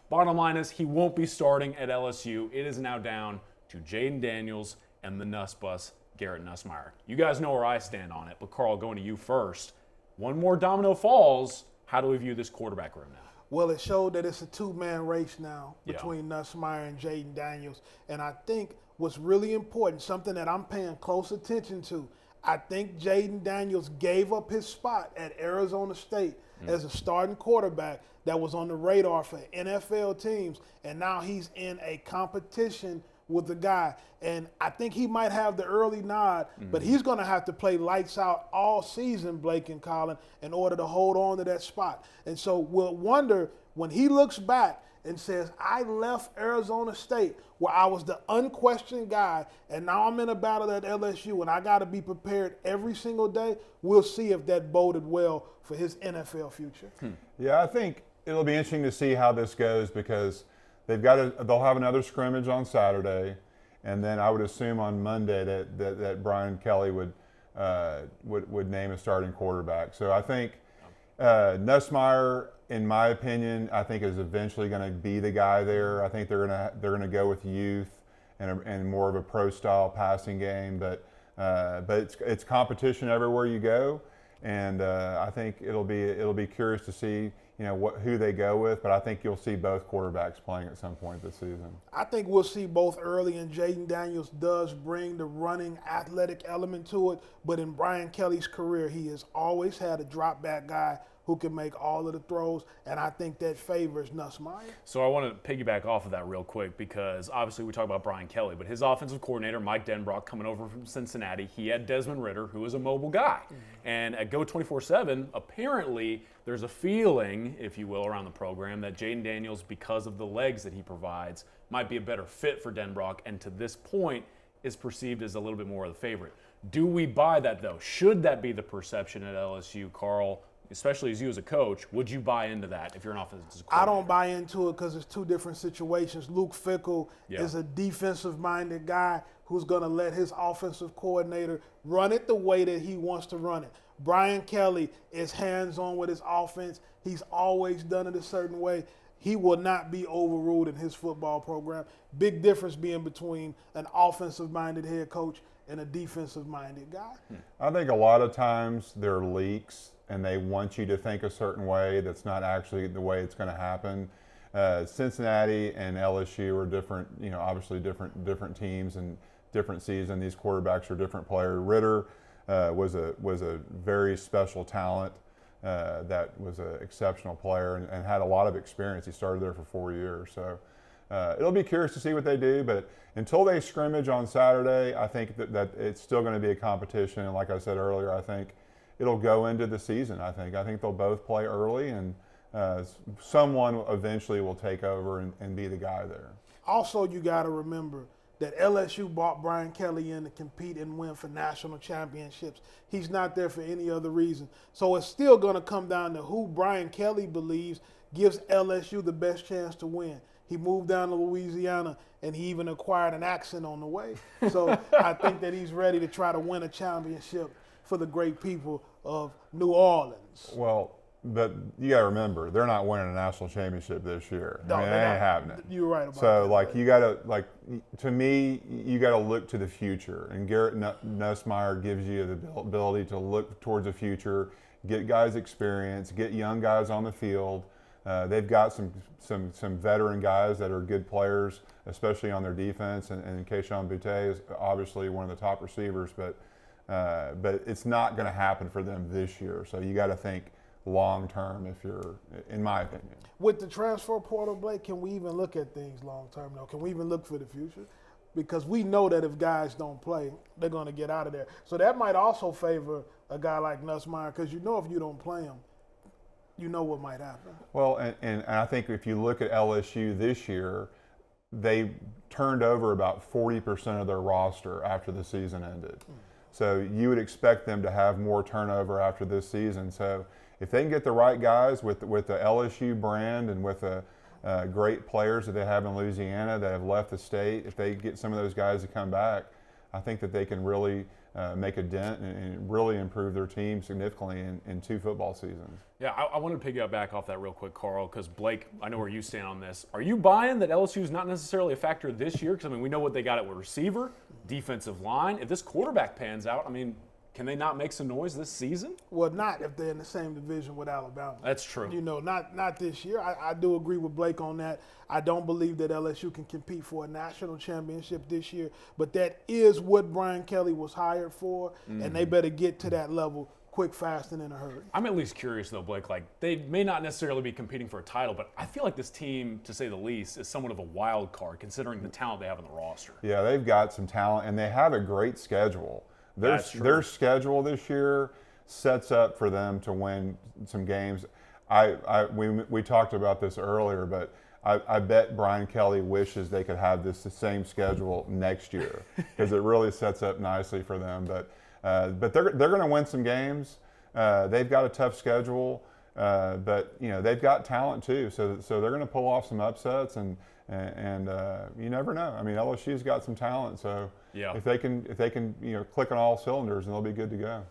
Bottom line is he won't be starting at LSU. It is now down to Jayden Daniels and the Nuss Bus, Garrett Nusmeyer. You guys know where I stand on it, but Carl, going to you first. One more domino falls. How do we view this quarterback room now? Well, it showed that it's a two-man race now between Nusmeyer and Jayden Daniels. And I think what's really important, something that I'm paying close attention to, I think Jayden Daniels gave up his spot at Arizona State as a starting quarterback that was on the radar for NFL teams, and now he's in a competition with the guy. And I think he might have the early nod, but he's going to have to play lights out all season, Blake and Colin, in order to hold on to that spot. And so we'll wonder when he looks back and says, I left Arizona State where I was the unquestioned guy, and now I'm in a battle at LSU, and I got to be prepared every single day. We'll see if that boded well for his NFL future. Yeah, I think it'll be interesting to see how this goes because they'll have another scrimmage on Saturday, and then I would assume on Monday that Brian Kelly would name a starting quarterback. So I think Nusmeyer, in my opinion, I think is eventually going to be the guy there. I think they're going to go with youth and more of a pro style passing game, but it's competition everywhere you go, and I think it'll be curious to see who they go with, but I think you'll see both quarterbacks playing at some point this season. I think we'll see both early, and Jayden Daniels does bring the running athletic element to it, but in Brian Kelly's career, he has always had a drop back guy who can make all of the throws, and I think that favors Nusmeyer. So I want to piggyback off of that real quick because obviously we talk about Brian Kelly, but his offensive coordinator, Mike Denbrock, coming over from Cincinnati, he had Desmond Ridder, who is a mobile guy. And at Go 24/7, apparently there's a feeling, if you will, around the program that Jayden Daniels, because of the legs that he provides, might be a better fit for Denbrock, and to this point is perceived as a little bit more of the favorite. Do we buy that, though? Should that be the perception at LSU, Carl? Especially as you as a coach, would you buy into that if you're an offensive coordinator? I don't buy into it because it's two different situations. Luke Fickell is a defensive-minded guy who's going to let his offensive coordinator run it the way that he wants to run it. Brian Kelly is hands-on with his offense. He's always done it a certain way. He will not be overruled in his football program. Big difference being between an offensive-minded head coach and a defensive-minded guy. I think a lot of times there are leaks and they want you to think a certain way that's not actually the way it's going to happen. Cincinnati and LSU are different, obviously different teams and different season. These quarterbacks are different players. Ridder was a very special talent that was an exceptional player and had a lot of experience. He started there for 4 years. So it'll be curious to see what they do, but until they scrimmage on Saturday, I think that it's still going to be a competition. And like I said earlier, I think it'll go into the season. I think they'll both play early, and someone eventually will take over and be the guy there. Also, you got to remember that LSU brought Brian Kelly in to compete and win for national championships. He's not there for any other reason. So it's still going to come down to who Brian Kelly believes gives LSU the best chance to win. He moved down to Louisiana, and he even acquired an accent on the way. So I think that he's ready to try to win a championship for the great people of New Orleans. Well, but you got to remember, they're not winning a national championship this year. No, it ain't happening. You're right about that. So, you got to, to me, you got to look to the future. And Garrett Nusmeyer gives you the ability to look towards the future, get guys experience, get young guys on the field. They've got some veteran guys that are good players, especially on their defense. And Keyshawn Butte is obviously one of the top receivers, but it's not going to happen for them this year. So you got to think long term, if you're, in my opinion. With the transfer portal, Blake, can we even look at things long term though? Can we even look for the future? Because we know that if guys don't play, they're going to get out of there. So that might also favor a guy like Nusmeyer, because if you don't play him, you know what might happen. Well, and I think if you look at LSU this year, they turned over about 40% of their roster after the season ended. So you would expect them to have more turnover after this season. So if they can get the right guys with the LSU brand and with the great players that they have in Louisiana that have left the state, if they get some of those guys to come back, I think that they can really make a dent and really improve their team significantly in 2 football seasons. Yeah, I want to piggyback off that real quick, Carl, because Blake, I know where you stand on this. Are you buying that LSU is not necessarily a factor this year? Because, I mean, we know what they got at receiver, defensive line. If this quarterback pans out, I mean, can they not make some noise this season? Well, not if they're in the same division with Alabama. That's true. You know, not this year. I do agree with Blake on that. I don't believe that LSU can compete for a national championship this year, but that is what Brian Kelly was hired for, and they better get to that level quick, fast, and in a hurry. I'm at least curious, though, Blake. Like, they may not necessarily be competing for a title, but I feel like this team, to say the least, is somewhat of a wild card considering the talent they have on the roster. Yeah, they've got some talent, and they have a great schedule. Their schedule this year sets up for them to win some games. We talked about this earlier, but I bet Brian Kelly wishes they could have the same schedule next year because it really sets up nicely for them. But they're going to win some games. They've got a tough schedule, but you know they've got talent too. So they're going to pull off some upsets, and you never know. I mean, LSU's got some talent, so if they can click on all cylinders, and they'll be good to go.